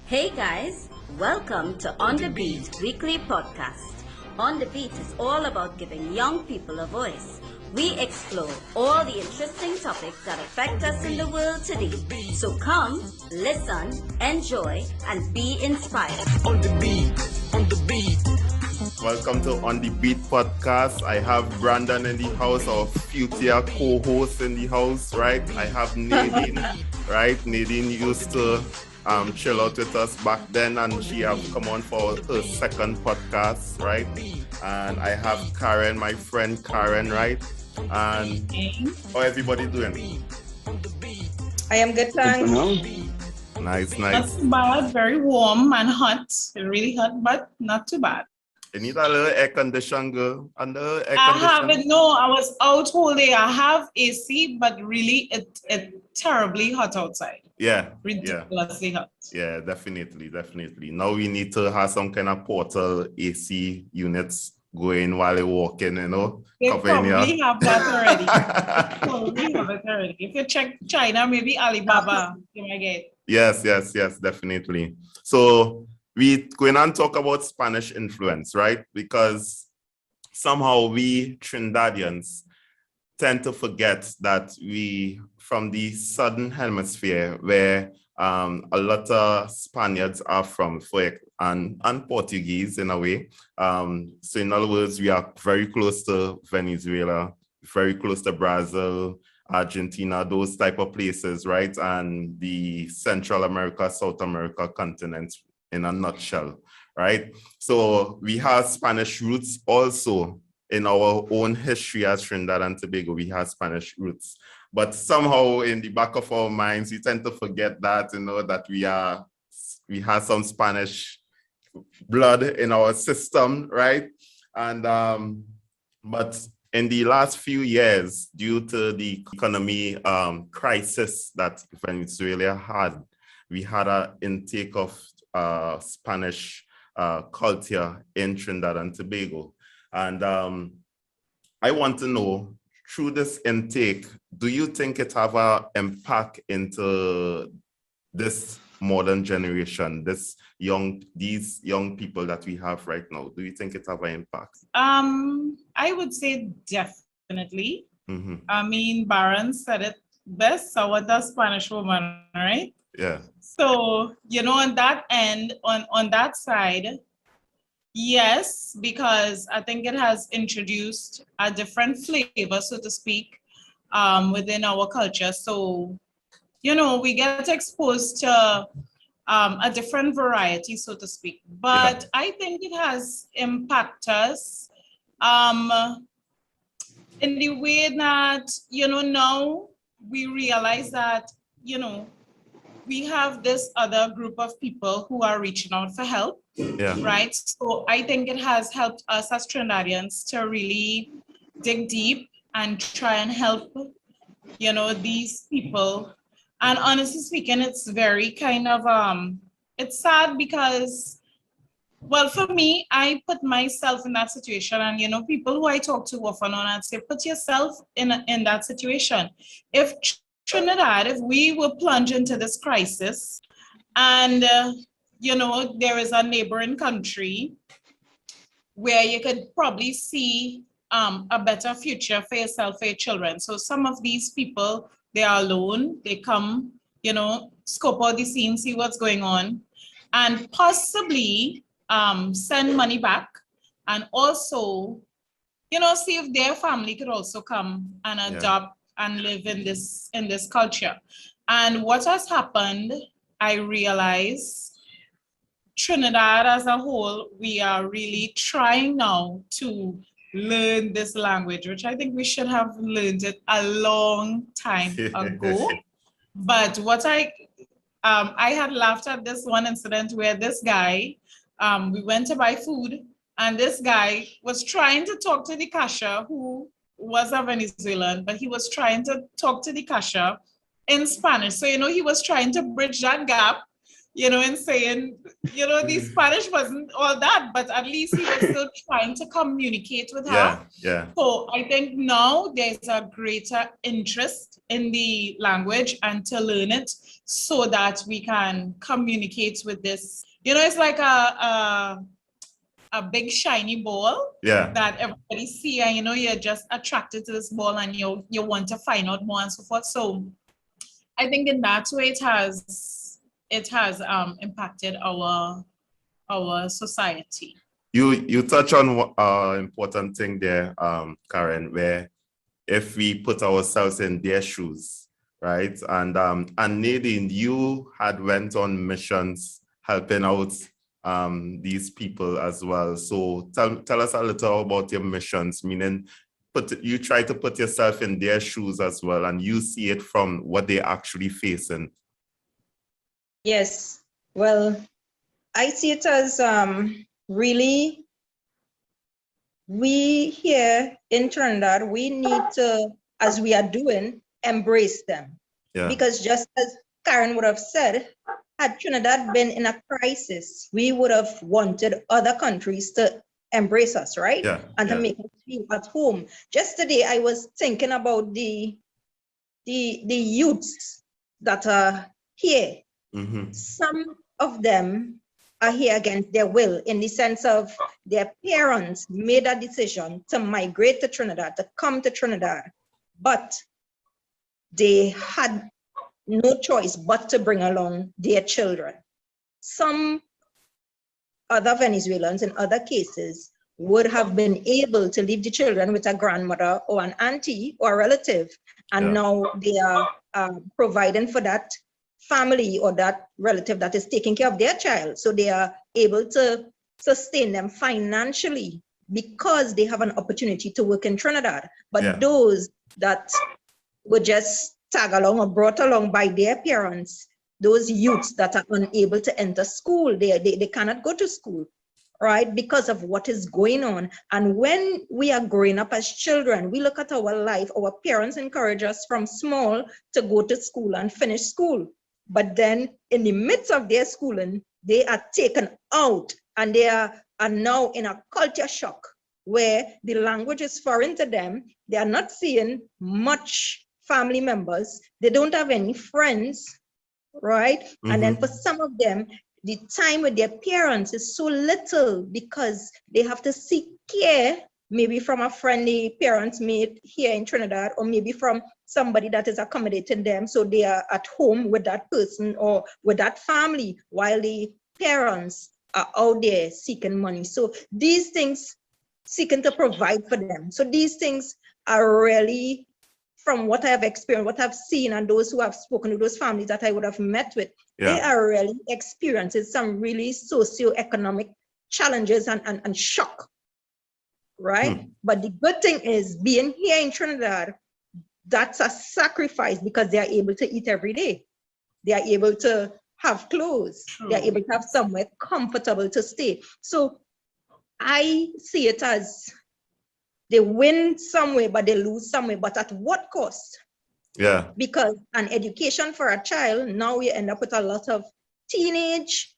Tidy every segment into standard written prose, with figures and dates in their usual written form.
Hey guys, welcome to On the Beat weekly podcast. On the Beat is all about giving young people a voice. We explore all the interesting topics that affect us in the world today. So come, listen, enjoy, and be inspired. On the beat, on the beat. Welcome to On the Beat podcast. I have Brandon in the house, our future co-host in the house, right? I have Nadine, right? Nadine used to chill out with us back then, and she have come on for her second podcast, right? And I have Karen, my friend Karen, right? And how everybody doing? I am good, thanks. Nice. Not too bad, very warm and hot. Really hot, but not too bad. You need a little air condition, girl. Under air I condition. haven't, no, I was out whole day. I have AC, but really it's terribly hot outside. Yeah. Ridiculously hot. Yeah, definitely. Now we need to have some kind of portal AC units going while you're walking, you know. They probably have that already. If you check China, maybe Alibaba, you might get. Yes, definitely. So we're going to talk about Spanish influence, right? Because somehow we Trinidadians tend to forget that we from the southern hemisphere where a lot of Spaniards are from, and Portuguese in a way. So in other words, we are very close to Venezuela, very close to Brazil, Argentina, those type of places, right? And the Central America, South America continents in a nutshell, right? So we have Spanish roots also in our own history as Trinidad and Tobago. We have Spanish roots. But somehow in the back of our minds, we tend to forget that, you know, that we have some Spanish blood in our system, right? And but in the last few years, due to the economy crisis that Venezuela had, we had an intake of Spanish culture in Trinidad and Tobago. And I want to know, through this intake, do you think it have an impact into this modern generation, these young people that we have right now? Do you think it have an impact? I would say definitely. Mm-hmm. I mean, Baron said it best. So what the Spanish woman, right? Yeah. So, you know, on that end, on that side, yes, because I think it has introduced a different flavor, so to speak, within our culture. So, you know, we get exposed to a different variety, so to speak. But yeah. I think it has impacted us in the way that, you know, now we realize that, you know, we have this other group of people who are reaching out for help, right? So I think it has helped us as Trinidadians to really dig deep and try and help, you know, these people. And honestly speaking, it's very kind of, it's sad because, well, for me, I put myself in that situation, and, you know, people who I talk to often on, I'd say, put yourself in that situation. If Trinidad, if we were plunged into this crisis and, you know, there is a neighboring country where you could probably see a better future for yourself, for your children. So some of these people, they are alone, they come, you know, scope out the scene, see what's going on, and possibly send money back, and also, you know, see if their family could also come and adopt and live in this culture. And what has happened, I realize, Trinidad as a whole, we are really trying now to learn this language, which I think we should have learned it a long time ago. But what I had laughed at this one incident where this guy, we went to buy food, and this guy was trying to talk to the cashier, who was a Venezuelan, but he was trying to talk to the cashier in Spanish. So, you know, he was trying to bridge that gap, and saying, the Spanish wasn't all that, but at least he was still trying to communicate with her. Yeah. So I think now there's a greater interest in the language and to learn it so that we can communicate with this. It's like a big shiny ball that everybody see, and you're just attracted to this ball and you want to find out more and so forth. So I think in that way it has impacted our society. You touch on important thing there, Karen, where if we put ourselves in their shoes, right? And Nadine, you had went on missions helping out these people as well. So tell us a little about your missions, meaning you try to put yourself in their shoes as well, and you see it from what they're actually facing. Yes, well, I see it as really, we here in Trinidad, we need to, as we are doing, embrace them. Because just as Karen would have said, had Trinidad been in a crisis, we would have wanted other countries to embrace us, right? And to make us feel at home. Just today, I was thinking about the youths that are here. Some of them are here against their will, in the sense of their parents made a decision to migrate to Trinidad, to come to Trinidad, but they had no choice but to bring along their children. Some other Venezuelans, in other cases, would have been able to leave the children with a grandmother or an auntie or a relative, and now they are providing for that family or that relative that is taking care of their child. So they are able to sustain them financially because they have an opportunity to work in Trinidad. But those that were just tag along or brought along by their parents, those youths that are unable to enter school, they cannot go to school, right? Because of what is going on. And when we are growing up as children, we look at our life, our parents encourage us from small to go to school and finish school. But then in the midst of their schooling, they are taken out and they are now in a culture shock where the language is foreign to them. They are not seeing much family members. They don't have any friends, right? And then for some of them, the time with their parents is so little because they have to seek care, maybe from a friendly parents made here in Trinidad, or maybe from somebody that is accommodating them. So they are at home with that person or with that family while the parents are out there seeking money. So these things, seeking to provide for them. So these things are really, from what I have experienced, what I've seen, and those who have spoken to those families that I would have met with, they are really experiencing some really socioeconomic challenges and shock, right? But the good thing is, being here in Trinidad, that's a sacrifice because they are able to eat every day. They are able to have clothes. They are able to have somewhere comfortable to stay. So I see it as they win somewhere, but they lose somewhere. But at what cost? Because an education for a child, now we end up with a lot of teenage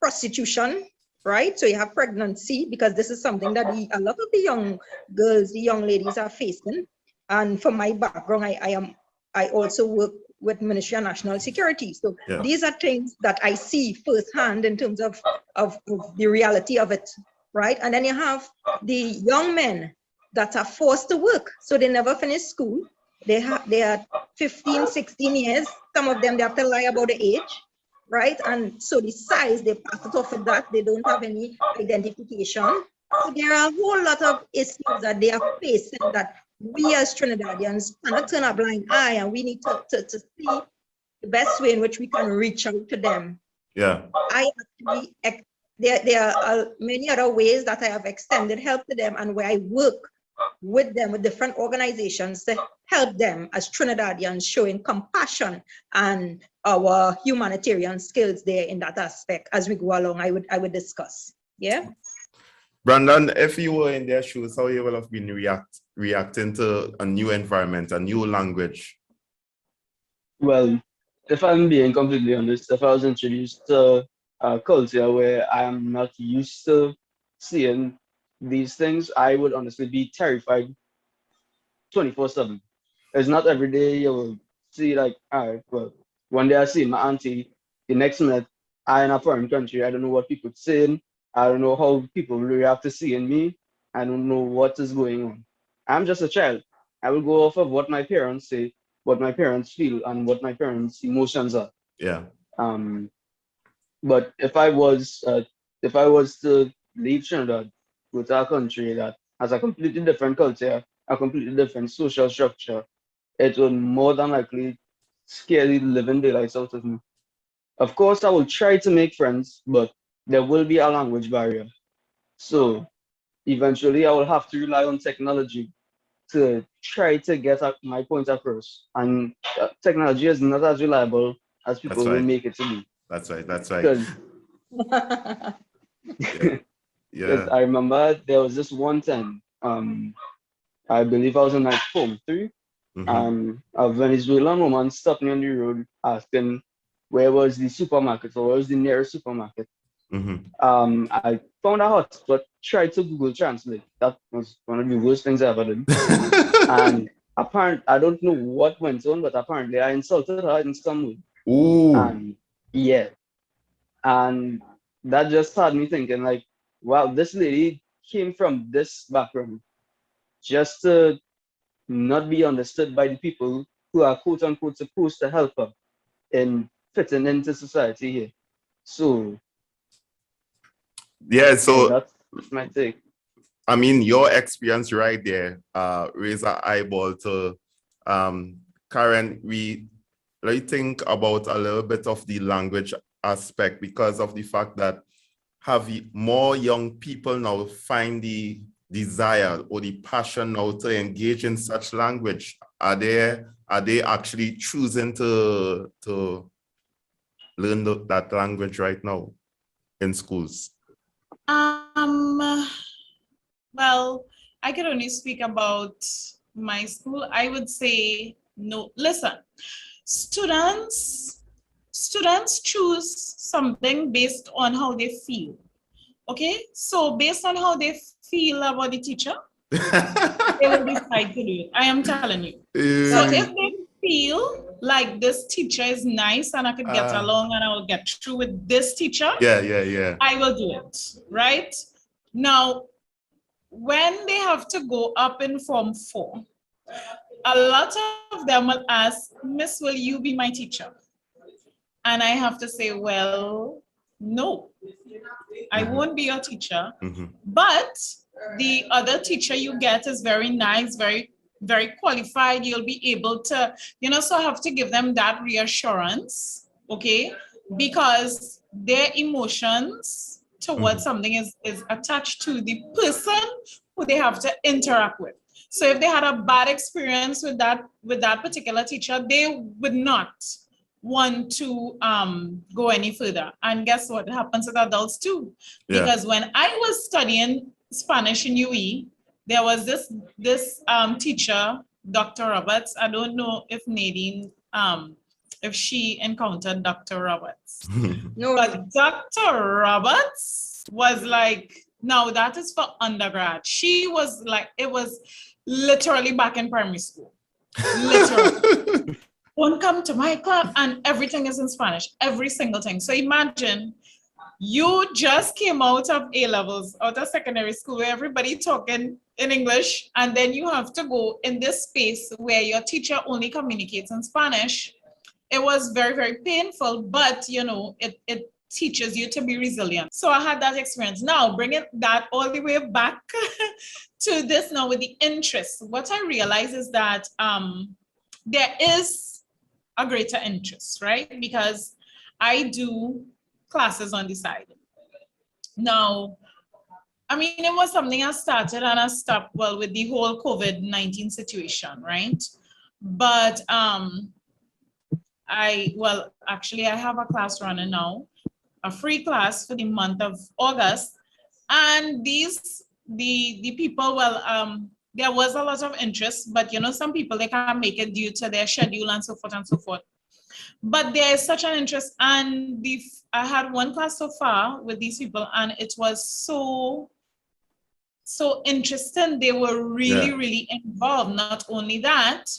prostitution, right? So you have pregnancy, because this is something that a lot of the young girls, the young ladies are facing. And from my background, I also work with Ministry of National Security. So these are things that I see firsthand in terms of the reality of it, right? And then you have the young men that are forced to work. So they never finish school. They are 15, 16 years. Some of them, they have to lie about the age, right? And so the size, they pass it off with that. They don't have any identification. So there are a whole lot of issues that they are facing that we as Trinidadians cannot turn a blind eye, and we need to see the best way in which we can reach out to them. There are many other ways that I have extended help to them, and where I work with them, with different organizations to help them as Trinidadians, showing compassion and our humanitarian skills there in that aspect. As we go along, I would discuss. Brandon, if you were in their shoes, how you would have been reacting to a new environment, a new language? Well, if I'm being completely honest, if I was introduced to a culture where I am not used to seeing these things, I would honestly be terrified 24/7. It's not every day you will see like, all right, well, one day I see my auntie, the next minute I in a foreign country, I don't know what people saying, I don't know how people react to seeing me, I don't know what is going on. I'm just a child. I will go off of what my parents say, what my parents feel, and what my parents' emotions are. Yeah. Um, but if I was to leave Trinidad, go to a country that has a completely different culture, a completely different social structure, it would more than likely scare the living daylights out of me. Of course, I will try to make friends, but there will be a language barrier. So eventually, I will have to rely on technology to try to get my point across. And technology is not as reliable as people will make it to be. That's right. That's right. Yeah. I remember there was this one time, I believe I was in like Form 3. A Venezuelan woman stopped me on the road asking where was the supermarket or where was the nearest supermarket. I found a hotspot, tried to Google Translate. That was one of the worst things I ever did. And apparently, I don't know what went on, but apparently I insulted her in some way. Ooh. And yeah. And that just had me thinking like, wow, this lady came from this background just to not be understood by the people who are quote unquote supposed to help her in fitting into society here. So yeah, so that's my take. I mean, your experience right there raise an eyeball to Karen. We think about a little bit of the language aspect because of the fact that more young people now find the desire or the passion now to engage in such language. Are they actually choosing to learn that language right now in schools? Well, I can only speak about my school. I would say no. Listen, students choose something based on how they feel. Okay, so based on how they feel about the teacher, they will decide to do it. I am telling you. So if they feel like this teacher is nice and I could get along and I will get through with this teacher, I will do it, right? Now, when they have to go up in Form 4, a lot of them will ask, Miss, will you be my teacher? And I have to say, well, no, I won't be your teacher, but the other teacher you get is very nice, very, very qualified. You'll be able to, so I have to give them that reassurance, okay? Because their emotions towards something is attached to the person who they have to interact with. So if they had a bad experience with that particular teacher, they would not want to go any further. And guess what happens with adults too? Because when I was studying Spanish in UE, there was this teacher, Dr. Roberts. I don't know if Nadine, if she encountered Dr. Roberts. No. But Dr. Roberts was like, no, that is for undergrad. She was like, it was literally back in primary school. Literally. Don't come to my club and everything is in Spanish, every single thing. So imagine you just came out of A-levels, out of secondary school where everybody talking in English, and then you have to go in this space where your teacher only communicates in Spanish. It was very, very painful, but it teaches you to be resilient. So I had that experience. Now, bringing that all the way back to this now with the interest, what I realize is that there is a greater interest, right? Because I do classes on the side. Now, I mean, it was something I started and I stopped, well, with the whole COVID-19 situation, right? But actually I have a class running now, a free class for the month of August. And the people, there was a lot of interest, but some people, they can't make it due to their schedule and so forth and so forth. But there is such an interest, and I had one class so far with these people, and it was so interesting. They were really, really involved. Not only that,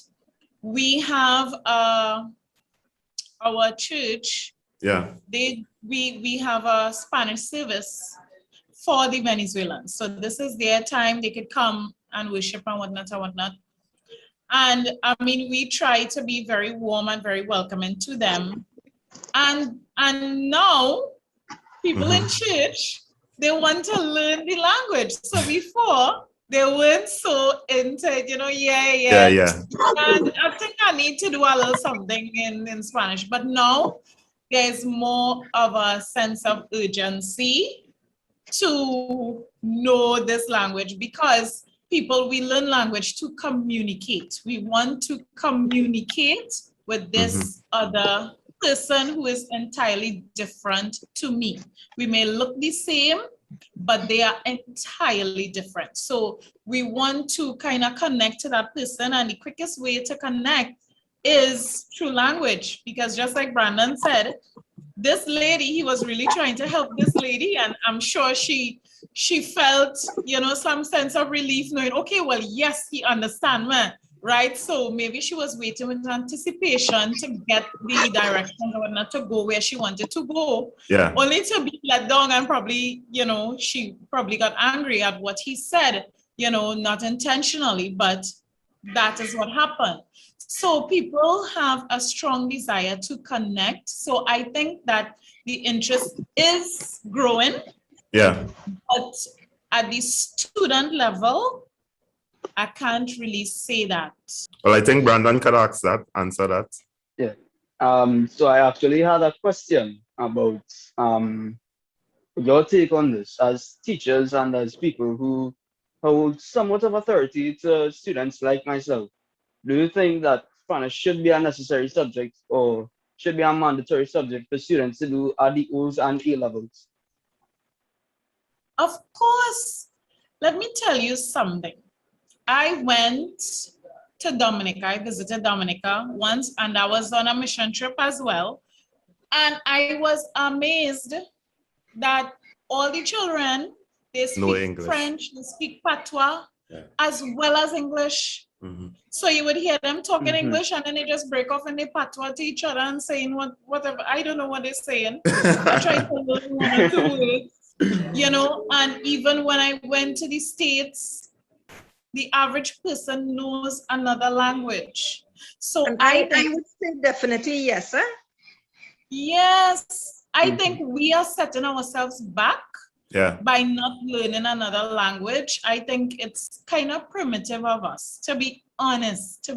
we have our church. We have a Spanish service for the Venezuelans. So this is their time. They could come and worship and whatnot. And I mean, we try to be very warm and very welcoming to them. And now people in church, they want to learn the language. So before, they weren't so into it, And I think I need to do a little something in Spanish. But now there's more of a sense of urgency to know this language, because we learn language to communicate. We want to communicate with this other person who is entirely different to me. We may look the same, but they are entirely different. So we want to kind of connect to that person, and the quickest way to connect is through language, because just like Brandon said, this lady, he was really trying to help this lady, and I'm sure she felt, some sense of relief knowing, okay, well, yes, he understands me, right? So maybe she was waiting with anticipation to get the direction or not to go where she wanted to go, only to be let down, and probably, she probably got angry at what he said, not intentionally, but that is what happened. So people have a strong desire to connect. So I think that the interest is growing. But at the student level, I can't really say that. Well, I think Brandon could answer that. Yeah. So I actually had a question about your take on this as teachers and as people who hold somewhat of authority to students like myself. Do you think that Spanish should be a necessary subject or should be a mandatory subject for students to do at the O's and A levels? Of course. Let me tell you something. I went to Dominica. I visited Dominica once, and I was on a mission trip as well. And I was amazed that all the children, they speak French, they speak Patois, as well as English. So you would hear them talking English, and then they just break off in the Patois to each other and saying whatever. I don't know what they're saying. I tried to learn 1 or 2 words, and even when I went to the States, the average person knows another language. So I would say definitely yes, sir. Yes, I think we are setting ourselves back by not learning another language. I think it's kind of primitive of us, to be honest,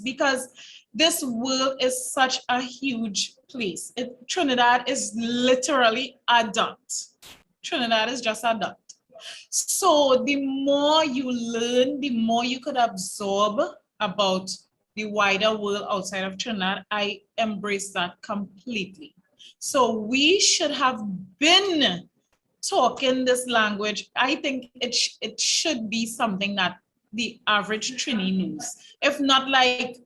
because this world is such a huge place. Trinidad is literally a dot. Trinidad is just a dot. So the more you learn, the more you could absorb about the wider world outside of Trinidad. I embrace that completely. So we should have been talking this language. I think it should be something that the average Trini knows. If not, like,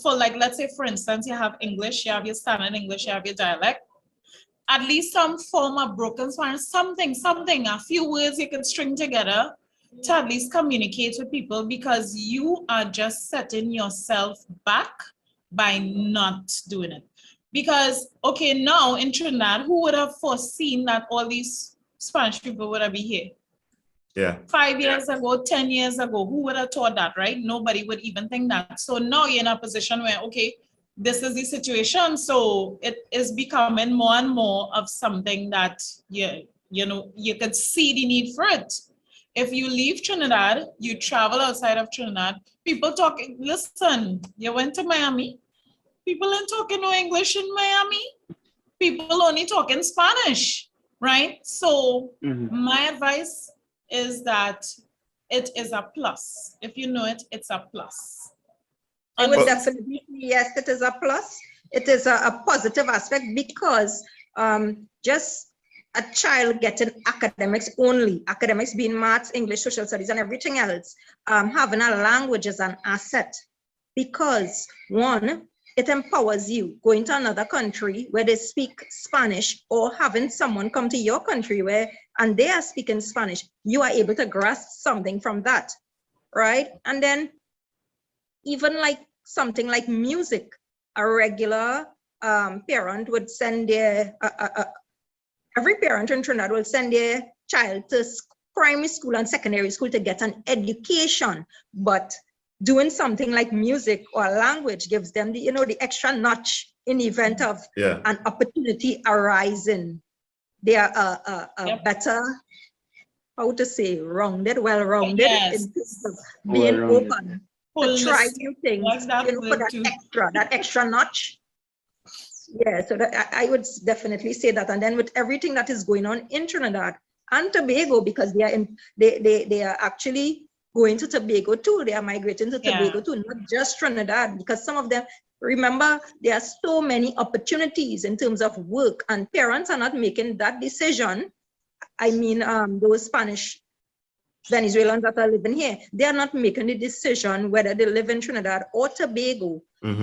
for like, let's say, for instance, you have English, you have your standard English, you have your dialect. At least some form of broken Spanish, something, a few words you can string together to at least communicate with people, because you are just setting yourself back by not doing it. Because, okay, now in Trinidad, who would have foreseen that all these Spanish people would be here? Yeah. 5 years ago, 10 years ago, who would have thought that, right? Nobody would even think that. So now you're in a position where, okay, this is the situation. So it is becoming more and more of something that, you could see the need for it. If you leave Trinidad, you travel outside of Trinidad, people talking, listen, you went to Miami, people ain't talking no English in Miami. People only talking Spanish, right? So my advice is that it is a plus. If you know it, it's a plus. I would definitely, yes, it is a plus. It is a positive aspect, because just a child getting academics only, academics being maths, English, social studies, and everything else, having a language is an asset, because one, it empowers you going to another country where they speak Spanish, or having someone come to your country and they are speaking Spanish. You are able to grasp something from that, right? And then even like something like music, a regular parent would send every parent in Trinidad will send their child to primary school and secondary school to get an education, but doing something like music or language gives them the extra notch in the event of an opportunity arising. They are a better, how to say, well-rounded in terms of being open to try new things, for that extra notch. Yeah, so I would definitely say that. And then with everything that is going on in Trinidad and Tobago, because they are actually going to Tobago too. They are migrating to Tobago too, not just Trinidad, because some of them, remember, there are so many opportunities in terms of work, and parents are not making that decision. I mean, those Spanish Venezuelans that are living here, they are not making the decision whether they live in Trinidad or Tobago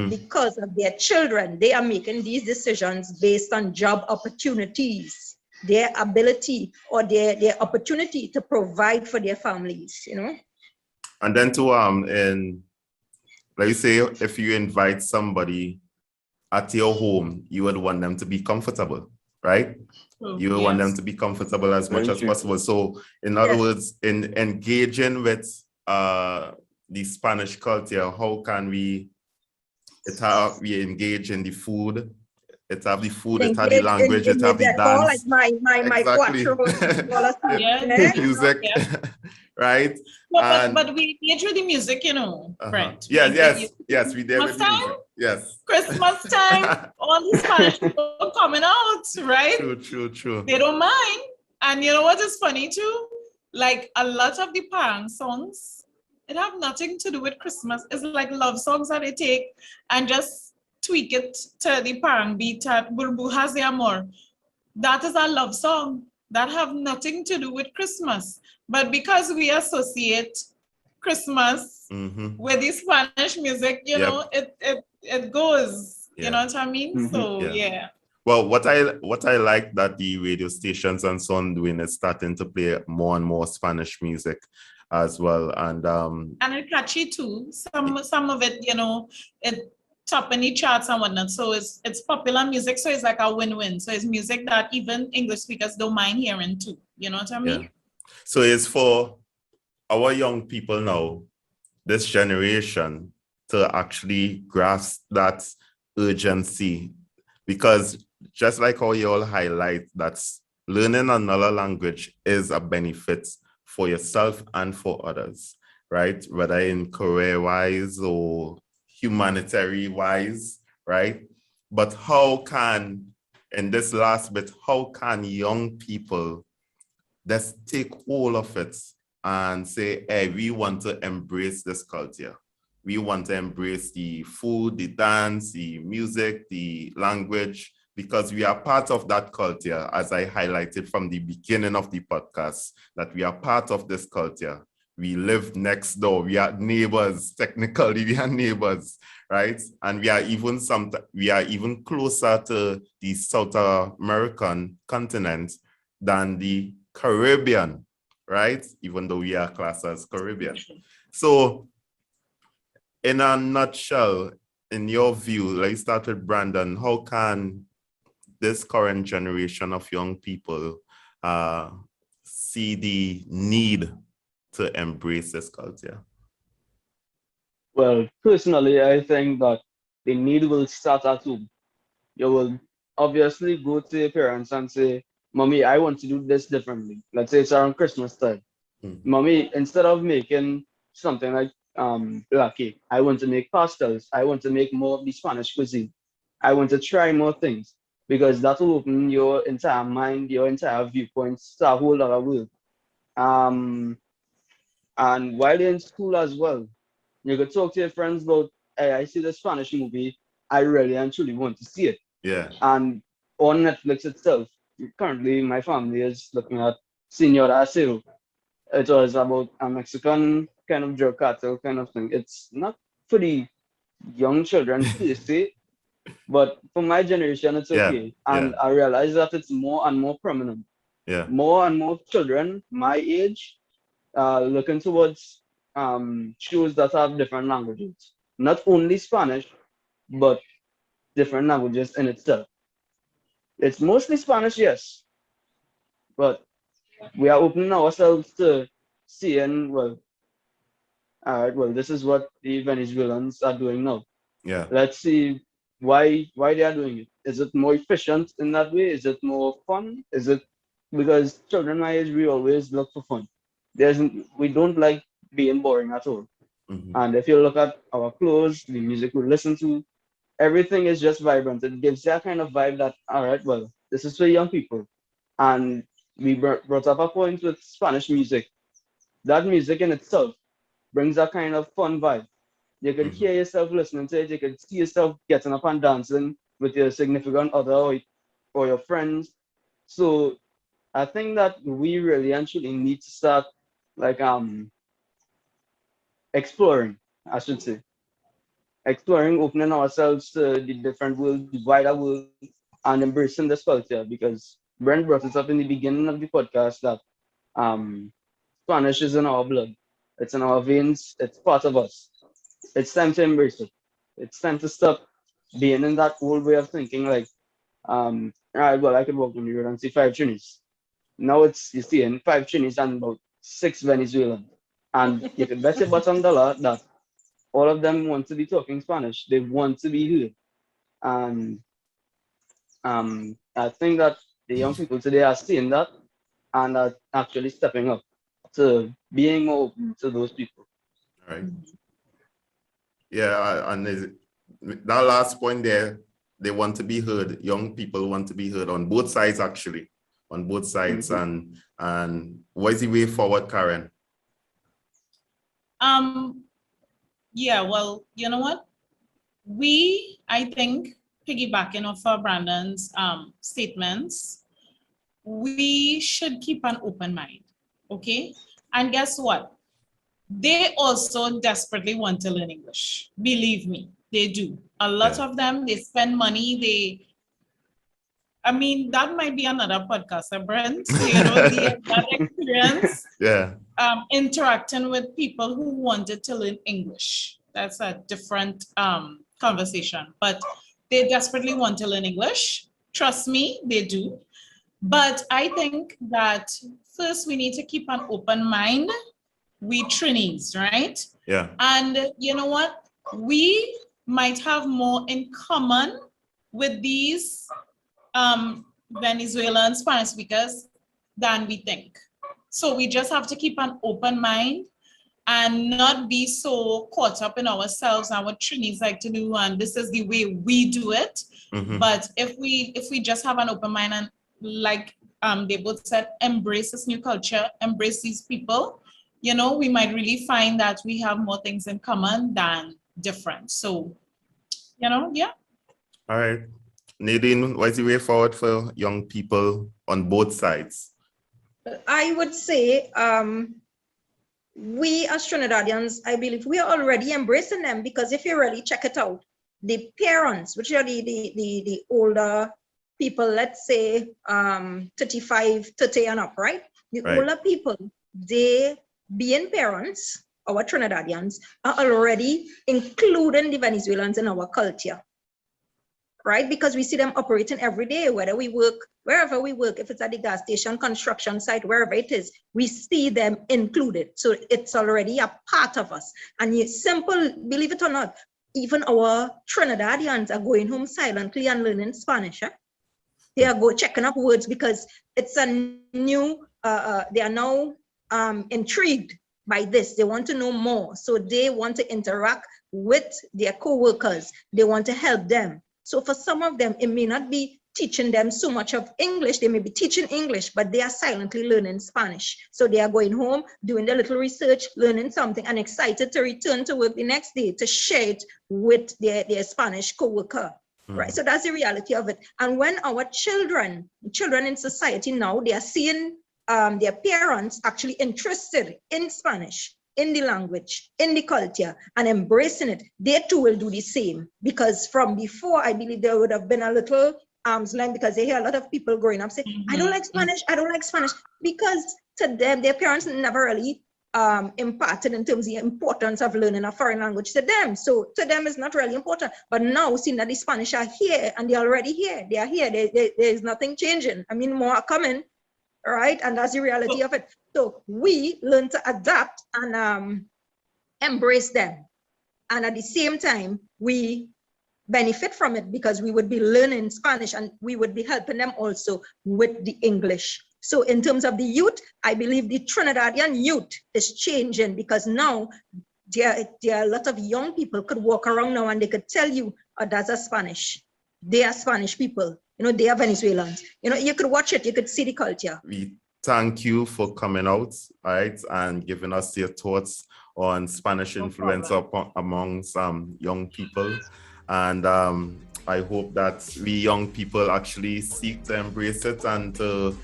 because of their children. They are making these decisions based on job opportunities, their ability or their opportunity to provide for their families, And then and like you say, if you invite somebody at your home, you would want them to be comfortable, right? You would want them to be comfortable as much as possible. So in other words, in engaging with the Spanish culture, how can we engage in the food? It have the food, it have the language, it have the dance. Like my cuatro, music, right? But we engage with the music, right? Yes, we did with the music. Yes. Christmas time, all the Spanish people coming out, right? True. They don't mind. And you know what is funny too? Like a lot of the Parang songs, it have nothing to do with Christmas. It's like love songs that they take and just tweak it to the Parang beat at Burbujas de Amor. That is a love song that have nothing to do with Christmas. But because we associate Christmas with the Spanish music, it goes, you know what I mean? So Well, what I like that the radio stations and so on doing is starting to play more and more Spanish music as well. And it's catchy too. Some of it, it top in the charts and whatnot. So it's popular music. So it's like a win-win. So it's music that even English speakers don't mind hearing too. You know what I mean? Yeah. So it's for our young people now, this generation, to actually grasp that urgency, because just like how you all highlight, that learning another language is a benefit for yourself and for others, right? Whether in career-wise or humanitarian wise, right? But in this last bit, how can young people just take all of it and say, hey, we want to embrace this culture. We want to embrace the food, the dance, the music, the language, because we are part of that culture, as I highlighted from the beginning of the podcast, that we are part of this culture. We live next door. We are neighbors. Technically, we are neighbors, right? And we are even closer to the South American continent than the Caribbean, right? Even though we are classed as Caribbean. So, in a nutshell, in your view, let's start with Brandon. How can this current generation of young people see the need to embrace this culture? Well, personally, I think that the need will start at home. You will obviously go to your parents and say, Mommy, I want to do this differently. Let's say it's around Christmas time. Mommy, instead of making something like black cake, I want to make pastels. I want to make more of the Spanish cuisine. I want to try more things, because that will open your entire mind, your entire viewpoints to a whole lot of world. And while you're in school as well, you could talk to your friends about, hey, I see the Spanish movie, I really and truly want to see it. Yeah. And on Netflix itself, currently my family is looking at Señor Acero. It was about a Mexican kind of drug cartel kind of thing. It's not for the young children per se, But for my generation, it's okay. And I realize that it's more and more prominent. Yeah. More and more children my age looking towards shows that have different languages. Not only Spanish, but different languages in itself. It's mostly Spanish, yes. But we are opening ourselves to seeing, well, all right, well, this is what the Venezuelans are doing now. Yeah. Let's see why they are doing it. Is it more efficient in that way? Is it more fun? Is it because children my age, we always look for fun. We don't like being boring at all. Mm-hmm. And if you look at our clothes, the music we listen to, everything is just vibrant. It gives that kind of vibe that, all right, well, this is for young people. And we brought up a point with Spanish music. That music in itself brings that kind of fun vibe. You could hear yourself listening to it. You could see yourself getting up and dancing with your significant other or your friends. So I think that we really actually need to start like exploring, I should say. Exploring, opening ourselves to the different world, the wider world, and embracing this culture, because Brent brought it up in the beginning of the podcast that Spanish is in our blood. It's in our veins. It's part of us. It's time to embrace it. It's time to stop being in that old way of thinking like, all right, well, I could walk on the road and see 5 Chinese. Now you're seeing 5 Chinese and about 6 Venezuelans. And you can bet your bottom dollar that all of them want to be talking Spanish. They want to be heard. And I think that the young people today are seeing that and are actually stepping up to being more open to those people. Right. Yeah, and that last point there, they want to be heard. Young people want to be heard on both sides, actually, on both sides. And what is the way forward, Karen? Yeah, well, you know what? I think, piggybacking off of Brandon's statements, we should keep an open mind, okay? And guess what? They also desperately want to learn English. Believe me, they do. A lot of them, they spend money, I mean, that might be another podcast, Brent, you know, that experience. Yeah. Interacting with people who wanted to learn English. That's a different conversation, but they desperately want to learn English. Trust me, they do. But I think that first we need to keep an open mind. We Trinis, right? Yeah. And you know what? We might have more in common with these Venezuelan Spanish speakers than we think. So we just have to keep an open mind and not be so caught up in ourselves and what Trinis like to do, and this is the way we do it. But if we just have an open mind and, like they both said, embrace this new culture, embrace these people, you know, we might really find that we have more things in common than different. So, you know, yeah. All right. Nadine, what's the way forward for young people on both sides? I would say we as Trinidadians, I believe we are already embracing them, because if you really check it out, the parents, which are the older people, let's say 35, 30 and up, right? The older people, they being parents, our Trinidadians, are already including the Venezuelans in our culture, right? Because we see them operating every day, whether we work, wherever we work, if it's at the gas station, construction site, wherever it is, we see them included. So it's already a part of us. And it's simple, believe it or not, even our Trinidadians are going home silently and learning Spanish. They are checking up words because it's a new, they are now intrigued by this. They want to know more. So they want to interact with their co-workers. They want to help them. So for some of them, it may not be teaching them so much of English. They may be teaching English, but they are silently learning Spanish. So they are going home, doing their little research, learning something, and excited to return to work the next day to share it with their Spanish co-worker. Right. So that's the reality of it. And when our children in society now, they are seeing their parents actually interested in Spanish, in the language, in the culture, and embracing it, they too will do the same. Because from before, I believe there would have been a little arm's length, because they hear a lot of people growing up say, I don't like Spanish, I don't like Spanish, because to them, their parents never really imparted in terms of the importance of learning a foreign language to them. So to them, it's not really important. But now, seeing that the Spanish are here and they're already here, they are here, there's nothing changing. I mean, more are coming, right? And that's the reality of it. So we learn to adapt and embrace them. And at the same time, we benefit from it because we would be learning Spanish and we would be helping them also with the English. So in terms of the youth, I believe the Trinidadian youth is changing, because now there are a lot of young people could walk around now and they could tell you, oh, that's a Spanish. They are Spanish people. You know, they are Venezuelans. You know, you could watch it, you could see the culture. We thank you for coming out, right, and giving us your thoughts on Spanish influence among some young people. And I hope that we young people actually seek to embrace it and to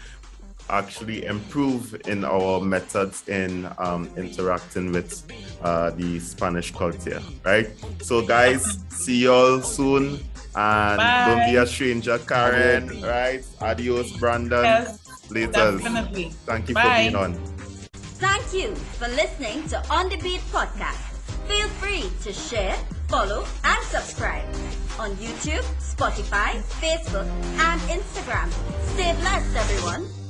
actually improve in our methods in interacting with the Spanish culture, right? So guys, see you all soon, and don't be a stranger, Karen, right? Adios, Brandon. Yes, Later. definitely. Thank you Bye. for being on. Thank you for listening to On the Beat podcast. Feel free to share, follow, and subscribe on YouTube, Spotify, Facebook, and Instagram. Stay blessed, everyone.